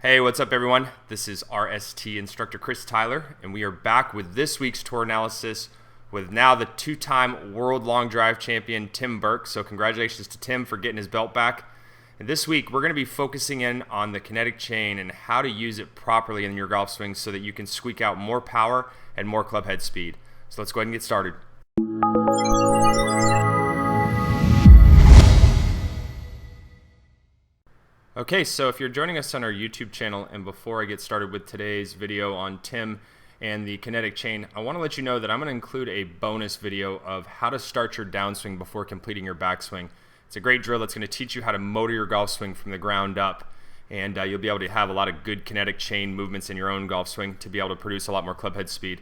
Hey, what's up everyone? This is RST instructor Chris Tyler, and we are back with this week's tour analysis with now the two-time world long drive champion Tim Burke. So congratulations to Tim for getting his belt back. And this week we're going to be focusing in on the kinetic chain and how to use it properly in your golf swing so that you can squeak out more power and more club head speed. So let's go ahead and get started. Okay, so if you're joining us on our YouTube channel, and before I get started with today's video on Tim and the kinetic chain, I want to let you know that I'm going to include a bonus video of how to start your downswing before completing your backswing. It's a great drill that's going to teach you how to motor your golf swing from the ground up, and you'll be able to have a lot of good kinetic chain movements in your own golf swing to be able to produce a lot more club head speed.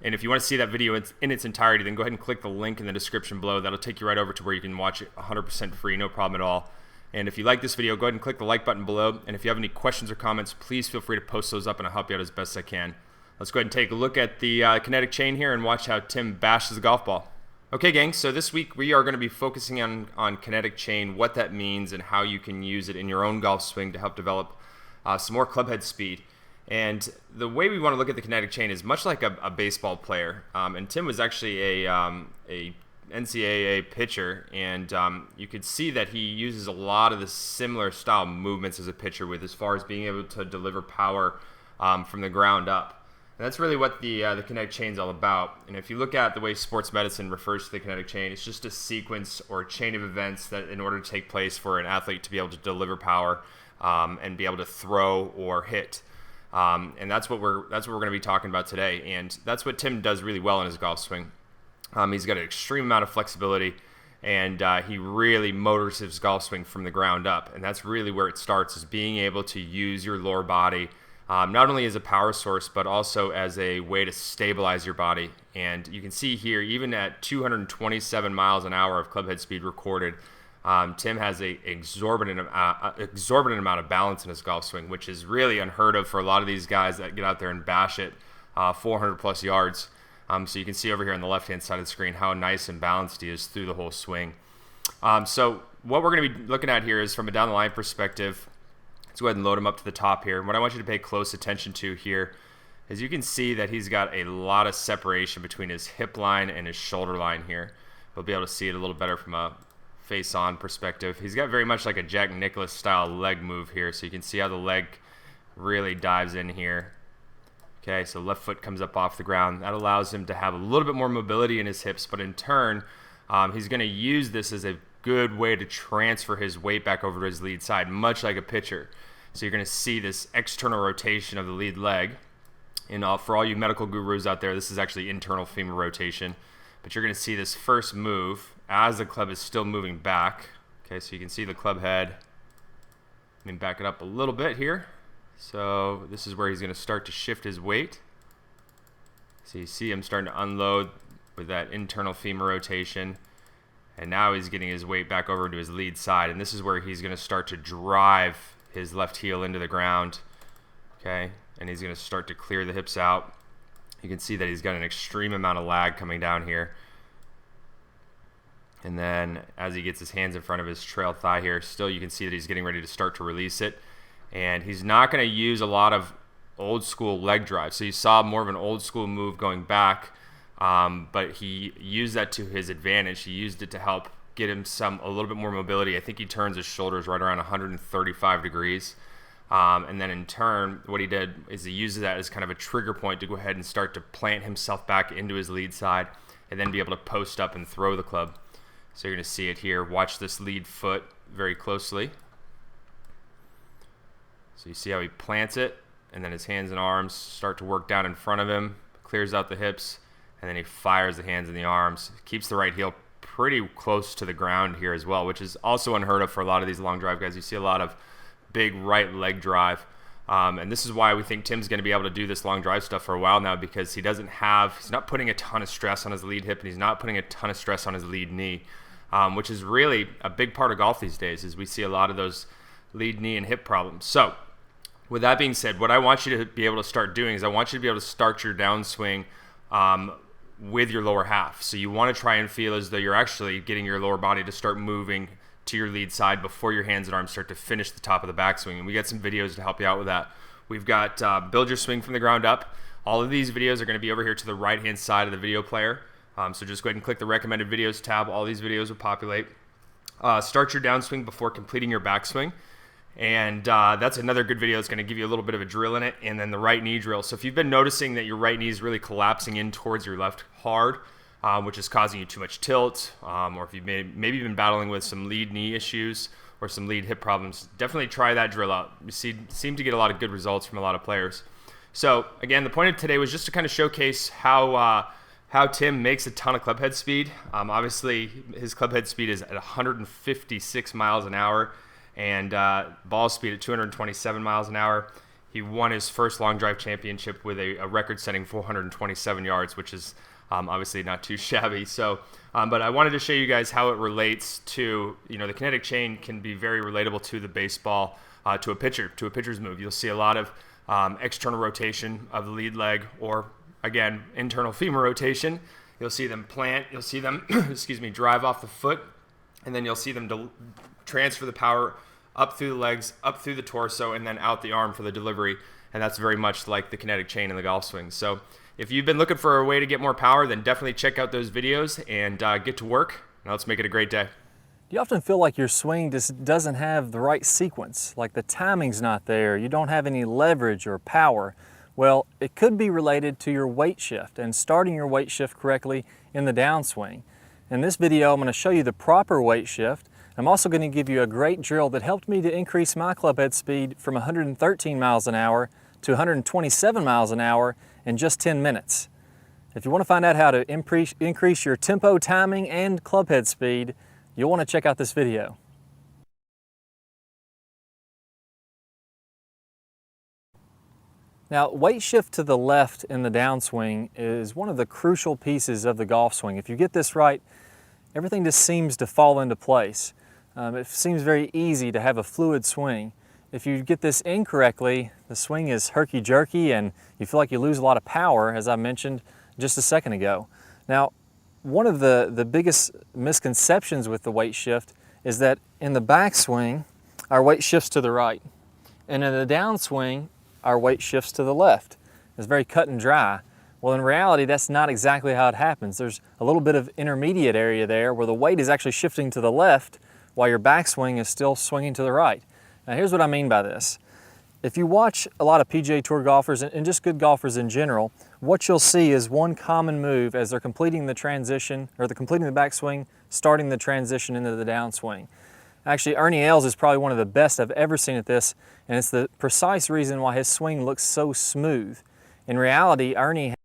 And if you want to see that video in its entirety, then go ahead and click the link in the description below. That'll take you right over to where you can watch it 100% free, no problem at all. And if you like this video, go ahead and click the like button below. And if you have any questions or comments, please feel free to post those up and I'll help you out as best I can. Let's go ahead and take a look at the kinetic chain here and watch how Tim bashes the golf ball. Okay, gang, so this week we are going to be focusing on kinetic chain, what that means, and how you can use it in your own golf swing to help develop some more club head speed. And the way we want to look at the kinetic chain is much like a baseball player. And Tim was actually a NCAA pitcher, and you could see that he uses a lot of the similar style movements as a pitcher with as far as being able to deliver power from the ground up. And that's really what the kinetic chain is all about. And if you look at the way sports medicine refers to the kinetic chain, it's just a sequence or a chain of events that in order to take place for an athlete to be able to deliver power and be able to throw or hit. And that's what we're going to be talking about today. And that's what Tim does really well in his golf swing. He's got an extreme amount of flexibility, and he really motors his golf swing from the ground up. And that's really where it starts, is being able to use your lower body, not only as a power source, but also as a way to stabilize your body. And you can see here, even at 227 miles an hour of club head speed recorded, Tim has an exorbitant amount of balance in his golf swing, which is really unheard of for a lot of these guys that get out there and bash it 400 plus yards. So you can see over here on the left-hand side of the screen how nice and balanced he is through the whole swing. So what we're going to be looking at here is from a down-the-line perspective. Let's go ahead and load him up to the top here. And what I want you to pay close attention to here is you can see that he's got a lot of separation between his hip line and his shoulder line here. We'll be able to see it a little better from a face-on perspective. He's got very much like a Jack Nicklaus style leg move here, so you can see how the leg really dives in here. Okay, so left foot comes up off the ground. That allows him to have a little bit more mobility in his hips, but in turn, he's going to use this as a good way to transfer his weight back over to his lead side, much like a pitcher. So you're going to see this external rotation of the lead leg. And for all you medical gurus out there, this is actually internal femur rotation. But you're going to see this first move as the club is still moving back. Okay, so you can see the club head. Let me back it up a little bit here. So this is where he's going to start to shift his weight. So you see him starting to unload with that internal femur rotation. And now he's getting his weight back over to his lead side. And this is where he's going to start to drive his left heel into the ground. Okay, and he's going to start to clear the hips out. You can see that he's got an extreme amount of lag coming down here. And then as he gets his hands in front of his trail thigh here, still you can see that he's getting ready to start to release it. And he's not going to use a lot of old school leg drive. So you saw more of an old school move going back, but he used that to his advantage. He used it to help get him a little bit more mobility. I think he turns his shoulders right around 135 degrees. And then in turn, what he did is he uses that as kind of a trigger point to go ahead and start to plant himself back into his lead side and then be able to post up and throw the club. So you're going to see it here. Watch this lead foot very closely. So you see how he plants it, and then his hands and arms start to work down in front of him, clears out the hips, and then he fires the hands and the arms. Keeps the right heel pretty close to the ground here as well, which is also unheard of for a lot of these long drive guys. You see a lot of big right leg drive. And this is why we think Tim's going to be able to do this long drive stuff for a while now, because he's not putting a ton of stress on his lead hip, and he's not putting a ton of stress on his lead knee, which is really a big part of golf these days, is we see a lot of those lead knee and hip problems. So with that being said, what I want you to be able to start doing is I want you to be able to start your downswing with your lower half. So you want to try and feel as though you're actually getting your lower body to start moving to your lead side before your hands and arms start to finish the top of the backswing. And we got some videos to help you out with that. We've got build your swing from the ground up. All of these videos are going to be over here to the right hand side of the video player. So just go ahead and click the recommended videos tab. All these videos will populate. Start your downswing before completing your backswing. And that's another good video. It's going to give you a little bit of a drill in it. And then the right knee drill. So if you've been noticing that your right knee is really collapsing in towards your left hard, which is causing you too much tilt, or if you've maybe been battling with some lead knee issues or some lead hip problems, definitely try that drill out. You seem to get a lot of good results from a lot of players. So again, the point of today was just to kind of showcase how Tim makes a ton of club head speed. Obviously, his club head speed is at 156 miles an hour and ball speed at 227 miles an hour. He won his first long drive championship with a record-setting 427 yards, which is obviously not too shabby. So, but I wanted to show you guys how it relates to, the kinetic chain can be very relatable to the baseball, to a pitcher's move. You'll see a lot of external rotation of the lead leg, or again, internal femur rotation. You'll see them plant, you'll see them, drive off the foot, and then you'll see them transfer the power up through the legs, up through the torso, and then out the arm for the delivery. And that's very much like the kinetic chain in the golf swing. So if you've been looking for a way to get more power, then definitely check out those videos and get to work. Now let's make it a great day. Do you often feel like your swing just doesn't have the right sequence, like the timing's not there, you don't have any leverage or power? Well, it could be related to your weight shift and starting your weight shift correctly in the downswing. In this video, I'm going to show you the proper weight shift. I'm also going to give you a great drill that helped me to increase my club head speed from 113 miles an hour to 127 miles an hour in just 10 minutes. If you want to find out how to increase your tempo, timing, and club head speed, you'll want to check out this video. Now, weight shift to the left in the downswing is one of the crucial pieces of the golf swing. If you get this right, everything just seems to fall into place. It seems very easy to have a fluid swing. If you get this incorrectly, the swing is herky-jerky and you feel like you lose a lot of power, as I mentioned just a second ago. Now, one of the biggest misconceptions with the weight shift is that in the backswing, our weight shifts to the right. And in the downswing, our weight shifts to the left. It's very cut and dry. Well, in reality, that's not exactly how it happens. There's a little bit of intermediate area there where the weight is actually shifting to the left while your backswing is still swinging to the right. Now, here's what I mean by this. If you watch a lot of PGA Tour golfers and just good golfers in general, what you'll see is one common move as they're completing the transition, or they're completing the backswing, starting the transition into the downswing. Actually, Ernie Els is probably one of the best I've ever seen at this, and it's the precise reason why his swing looks so smooth. In reality, Ernie